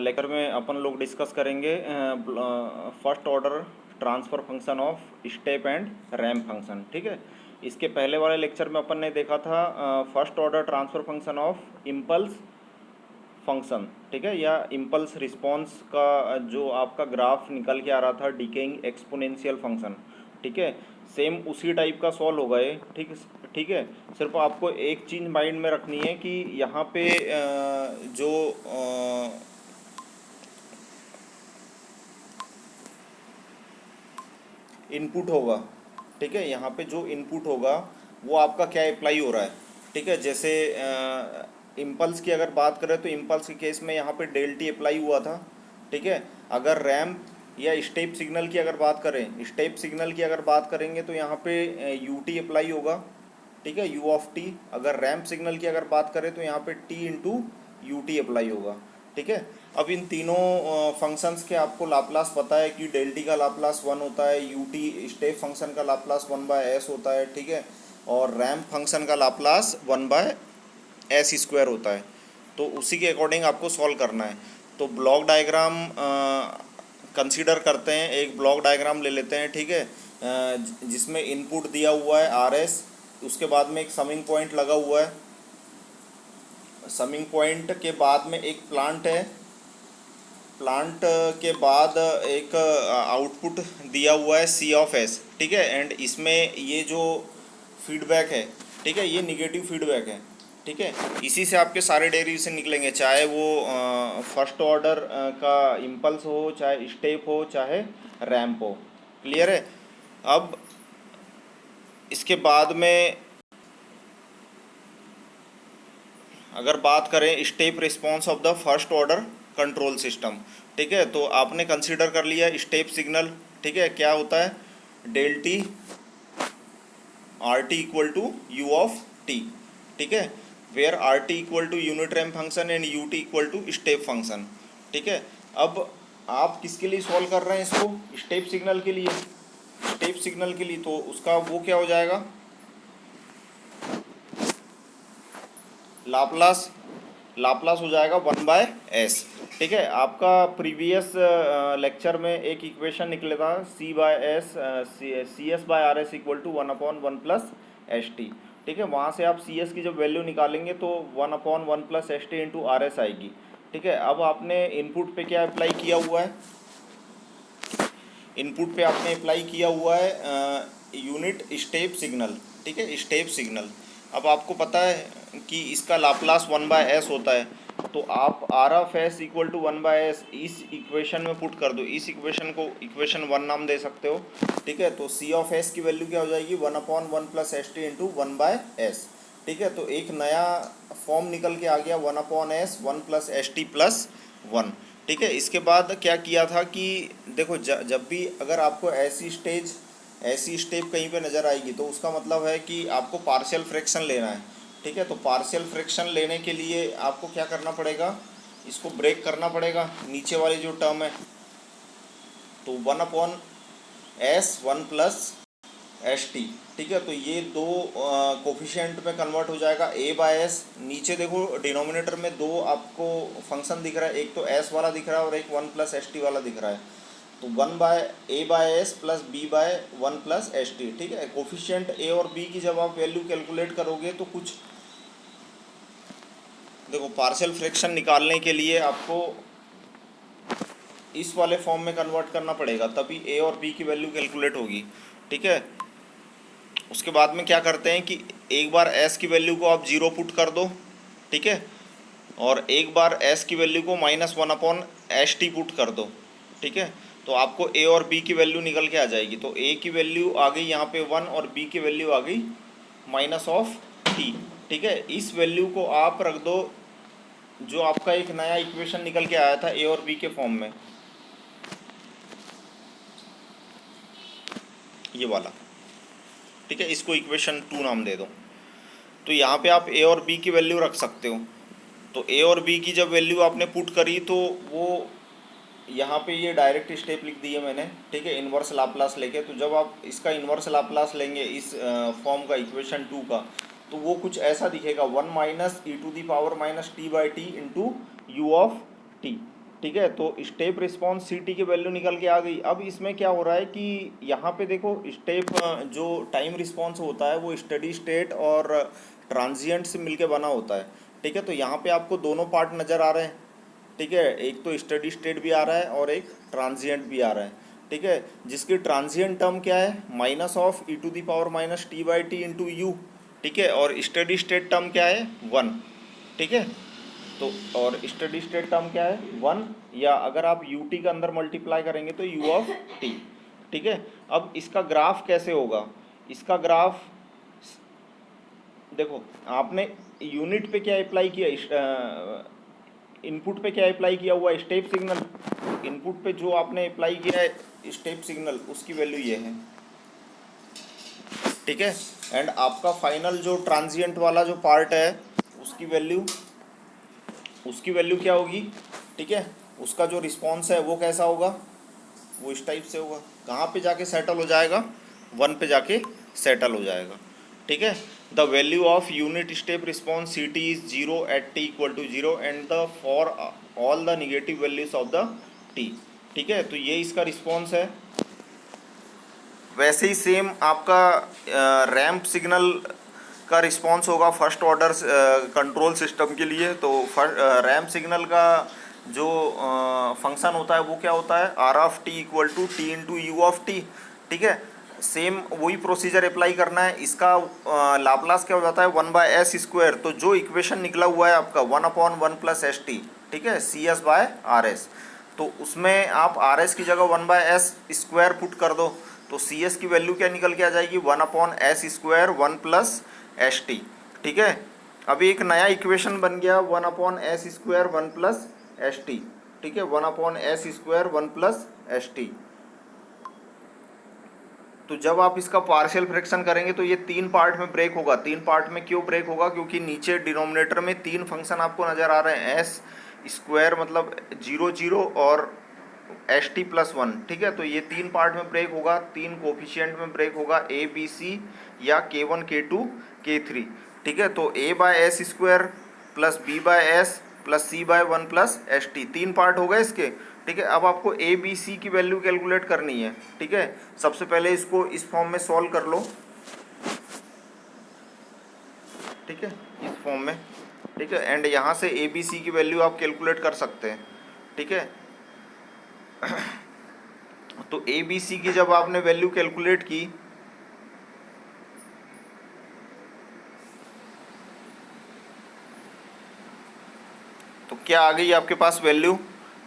Lecture में अपन लोग discuss करेंगे first order transfer function of step and ramp function. ठीक है, इसके पहले वाले लेक्चर में अपन ने देखा था first order transfer function of impulse function. ठीक है, या इम्पल्स रिस्पॉन्स का जो आपका ग्राफ निकल के आ रहा था डिकेइंग एक्सपोनेंशियल फंक्शन। ठीक है, सेम उसी टाइप का सॉल्व होगा ये। ठीक है, सिर्फ आपको एक चीज़ माइंड में रखनी है कि यहाँ पे जो इनपुट होगा, ठीक है, यहाँ पे जो इनपुट होगा वो आपका क्या अप्लाई हो रहा है। ठीक है, जैसे इम्पल्स की अगर बात करें तो इम्पल्स के केस में यहाँ पे डेल टी अप्लाई हुआ था। ठीक है, अगर रैम्प या स्टेप सिग्नल की अगर बात करें, स्टेप सिग्नल की अगर बात करेंगे तो यहाँ पे यू टी अप्लाई होगा। ठीक है, यू ऑफ टी। अगर रैम्प सिग्नल की अगर बात करें तो यहाँ पे T into U T apply होगा। ठीक है, अब इन तीनों फंक्शंस के आपको लाप्लास पता है कि डेल टी का लाप्लास 1 होता है, यू टी स्टेप फंक्शन का लाप्लास 1/s होता है। ठीक है, और रैम्प फंक्शन का लाप्लास 1/s² होता है। तो उसी के अकॉर्डिंग आपको सॉल्व करना है। तो ब्लॉक डायग्राम कंसीडर करते हैं, एक ब्लॉक डायग्राम ले लेते हैं। ठीक है, जिसमें इनपुट दिया हुआ है RS, उसके बाद में एक समिंग पॉइंट लगा हुआ है, समिंग पॉइंट के बाद में एक प्लांट है, प्लांट के बाद एक आउटपुट दिया हुआ है C(s). ठीक है, एंड इसमें ये जो फीडबैक है, ठीक है, ये निगेटिव फीडबैक है। ठीक है, इसी से आपके सारे डेरिवेशन निकलेंगे, चाहे वो फर्स्ट ऑर्डर का इम्पल्स हो, चाहे स्टेप हो, चाहे रैम्प हो। क्लियर है। अब इसके बाद में अगर बात करें step response of the first order control system. ठीक है, तो आपने कंसीडर कर लिया स्टेप सिग्नल। ठीक है, क्या होता है, del T R T equal to U of T. ठीक है, where R T equal to unit ramp function and U T equal to step function. ठीक है, अब आप किसके लिए सॉल्व कर रहे हैं इसको, स्टेप सिग्नल के लिए। स्टेप सिग्नल के लिए तो उसका वो क्या हो जाएगा, लाप्लास हो जाएगा 1/s। ठीक है, आपका प्रीवियस लेक्चर में एक इक्वेशन निकले था CS/RS इक्वल टू 1/1+ST। ठीक है, वहाँ से आप CS की जब वैल्यू निकालेंगे तो 1/1+ST इंटू RS आएगी। ठीक है, अब आपने इनपुट पे क्या अप्लाई किया हुआ है, इनपुट पे आपने अप्लाई किया हुआ है यूनिट स्टेप सिग्नल। ठीक है, स्टेप सिग्नल। अब आपको पता है कि इसका लाप्लास 1/s होता है, तो आप R(s) इक्वल टू 1/s इस इक्वेशन में पुट कर दो। इस इक्वेशन को इक्वेशन 1 नाम दे सकते हो। ठीक है, तो C(s) की वैल्यू क्या हो जाएगी, 1/1+ST इंटू 1/s। ठीक है, तो एक नया फॉर्म निकल के आ गया 1/s 1+ST+1। ठीक है, इसके बाद क्या किया था कि देखो जब भी अगर आपको ऐसी स्टेप कहीं पे नज़र आएगी तो उसका मतलब है कि आपको पार्शियल फ्रैक्शन लेना है। ठीक है, तो पार्शियल फ्रैक्शन लेने के लिए आपको क्या करना पड़ेगा, इसको ब्रेक करना पड़ेगा, नीचे वाली जो टर्म है, तो 1/s 1+ST। ठीक है, तो ये दो कोफिशिएंट में कन्वर्ट हो जाएगा A/s। नीचे देखो डिनोमिनेटर में दो आपको फंक्शन दिख रहा है, एक तो s वाला दिख रहा है और एक 1+ST वाला दिख रहा है। तो 1/A/s प्लस B/1+ST। ठीक है, कोफिशिएंट A और B की जब आप वैल्यू कैलकुलेट करोगे तो कुछ देखो, पार्शियल फ्रैक्शन निकालने के लिए आपको इस वाले फॉर्म में कन्वर्ट करना पड़ेगा, तभी A और B की वैल्यू कैलकुलेट होगी। ठीक है, उसके बाद में क्या करते हैं कि एक बार s की वैल्यू को आप 0 पुट कर दो। ठीक है, और एक बार s की वैल्यू को -1/ST पुट कर दो। ठीक है, तो आपको a और b की वैल्यू निकल के आ जाएगी। तो a की वैल्यू आ गई यहाँ पे 1 और b की वैल्यू आ गई -(t). ठीक है, इस वैल्यू को आप रख दो जो आपका एक नया इक्वेशन निकल के आया था a और b के फॉर्म में, ये वाला। ठीक है, इसको इक्वेशन 2 नाम दे दो। तो यहाँ पे आप a और b की वैल्यू रख सकते हो। तो a और b की जब वैल्यू आपने पुट करी तो वो यहाँ पे ये डायरेक्ट स्टेप लिख दी है मैंने। ठीक है, इन्वर्स लाप्लास लेके, तो जब आप इसका इन्वर्स लाप्लास लेंगे इस फॉर्म का इक्वेशन 2 का, तो वो कुछ ऐसा दिखेगा 1 - e⁻t/t into u of T. ठीक है। तो स्टेप रिस्पॉन्स सी टी की वैल्यू निकल के आ गई। अब इसमें क्या हो रहा है कि यहाँ पे देखो स्टेप जो टाइम रिस्पॉन्स होता है वो स्टेडी स्टेट और ट्रांजिएंट से मिलके बना होता है। ठीक है, तो यहाँ पे आपको दोनों पार्ट नज़र आ रहे हैं। ठीक है, एक तो स्टेडी स्टेट भी आ रहा है और एक ट्रांजिएंट भी आ रहा है। ठीक है, जिसकी ट्रांजिएंट टर्म क्या है, minus of e to the power minus t by t into u. ठीक है, और स्टेडी स्टेट टर्म क्या है, 1। ठीक है, तो और स्टेडी स्टेट टर्म क्या है, 1, या अगर आप यू टी के अंदर मल्टीप्लाई करेंगे तो यू ऑफ टी। ठीक है, अब इसका ग्राफ कैसे होगा, इसका ग्राफ देखो, आपने यूनिट पे क्या अप्लाई किया, इनपुट पे क्या अप्लाई किया हुआ है, स्टेप सिग्नल। इनपुट पे जो आपने अप्लाई किया है स्टेप सिग्नल, उसकी वैल्यू ये है। ठीक है, एंड आपका फाइनल जो ट्रांजिएंट वाला जो पार्ट है उसकी वैल्यू क्या होगी। ठीक है, उसका जो रिस्पॉन्स है वो कैसा होगा, वो इस टाइप से होगा। कहाँ पे जाके सेटल हो जाएगा, 1 पे जाके सेटल हो जाएगा। ठीक है, the value of unit step response c t is 0 at t equal to 0 and the for all the negative values of the t. ठीक है, तो ये इसका रिस्पॉन्स है। वैसे ही सेम आपका रैंप सिग्नल का रिस्पॉन्स होगा फर्स्ट ऑर्डर कंट्रोल सिस्टम के लिए। तो रैंप सिग्नल का जो फंक्शन होता है वो क्या होता है, r of t equal to t into u of T. ठीक है, सेम वही प्रोसीजर अप्लाई करना है। इसका लाप्लास क्या हो जाता है, 1/s²। तो जो इक्वेशन निकला हुआ है आपका 1/1 + st, ठीक है, CS/RS, तो उसमें आप RS की जगह 1/s² पुट कर दो, तो CS की वैल्यू क्या निकल के आ जाएगी, 1/s² 1 + st। ठीक है, अभी एक नया इक्वेशन बन गया 1/s² 1 + st। ठीक है, 1/s² 1 + st। तो जब आप इसका पार्शियल फ्रैक्शन करेंगे तो ये 3 पार्ट में ब्रेक होगा। 3 पार्ट में क्यों ब्रेक होगा, क्योंकि नीचे डिनोमिनेटर में 3 फंक्शन आपको नज़र आ रहे हैं, s² मतलब 0 0 और st+1। ठीक है, तो ये 3 पार्ट में ब्रेक होगा, 3 कोफिशिएंट में ब्रेक होगा, a b c या k1 k2 k3। ठीक है, तो a/s² plus b/s plus c/1 + st 3 part हो गए इसके। ठीक है, अब आपको a b c की वैल्यू कैलकुलेट करनी है। ठीक है, सबसे पहले इसको इस फॉर्म में सॉल्व कर लो। ठीक है, इस फॉर्म में। ठीक है, एंड यहाँ से a b c की वैल्यू आप कैलकुलेट कर सकते हैं। ठीक है, तो ए बी सी की जब आपने वैल्यू कैलकुलेट की, तो क्या आ गई आपके पास वैल्यू,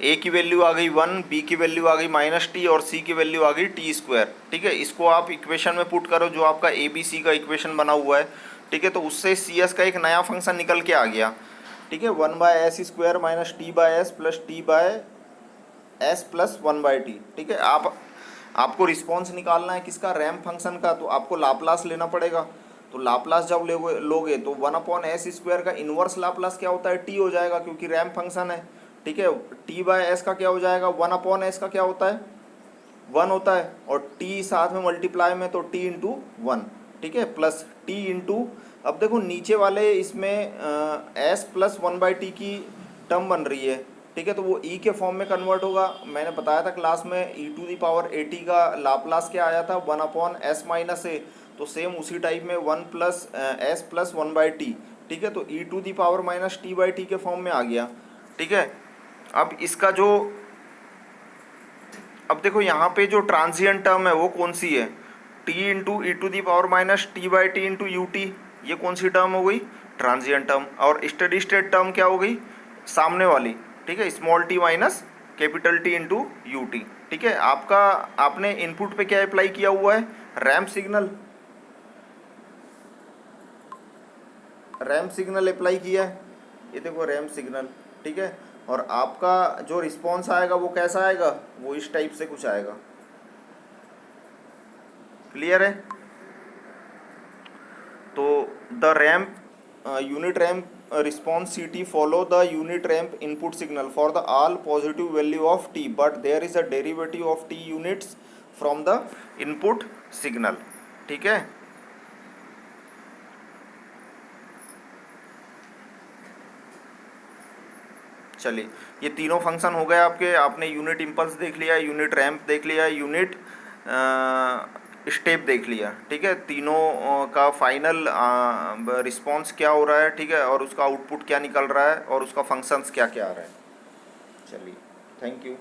ए की वैल्यू आ गई 1, बी की वैल्यू आ गई -t और सी की वैल्यू आ गई t²। ठीक है, इसको आप इक्वेशन में पुट करो जो आपका ए बी सी का इक्वेशन बना हुआ है। ठीक है, तो उससे सी एस का एक नया फंक्शन निकल के आ गया। ठीक है, 1/s² - t/s plus t/s plus 1/t। ठीक है, आपको रिस्पॉन्स निकालना है किसका, रैंप फंक्शन का, तो आपको लाप्लास लेना पड़ेगा। तो लाप्लास जब लोगे तो 1/s² का इन्वर्स लाप्लास क्या होता है, टी हो जाएगा, क्योंकि रैंप फंक्शन है। ठीक है, t/s का क्या हो जाएगा, 1/s का क्या होता है, 1 होता है, और t साथ में मल्टीप्लाई में तो t इंटू 1। ठीक है, प्लस t इंटू, अब देखो नीचे वाले इसमें s प्लस 1/t की टर्म बन रही है। ठीक है, तो वो e के फॉर्म में कन्वर्ट होगा। मैंने बताया था क्लास में e⁻at का लाप्लास क्या आया था, 1/s-a। तो सेम उसी टाइप में 1 + s प्लस 1/t। ठीक है, तो e⁻t/t के फॉर्म में आ गया। ठीक है, अब इसका जो, अब देखो यहाँ पे जो ट्रांजिएंट टर्म है वो कौन सी है, t into e⁻t/t into ut, ये कौन सी टर्म हो गई, ट्रांजिएंट टर्म। और स्टेडी स्टेट टर्म क्या हो गई, सामने वाली। ठीक है, small t minus capital T into U T. ठीक है, आपने इनपुट पे क्या अप्लाई किया हुआ है, ramp signal, ramp signal apply किया है, ये देखो रैंप सिग्नल। ठीक है, और आपका जो रिस्पॉन्स आएगा वो कैसा आएगा, वो इस टाइप से कुछ आएगा। क्लियर है, तो the ramp unit ramp response CT follow the unit ramp input signal for the all positive value of t, but there is a derivative of t units from the input signal। ठीक है, चलिए, ये तीनों function हो गए आपके। आपने unit impulse देख लिया, यूनिट रैंप देख लिया, यूनिट स्टेप देख लिया, ठीक है। तीनों का फाइनल रिस्पॉन्स क्या हो रहा है, ठीक है, और उसका आउटपुट क्या निकल रहा है और उसका फंक्शंस क्या क्या आ रहा है। चलिए, थैंक यू।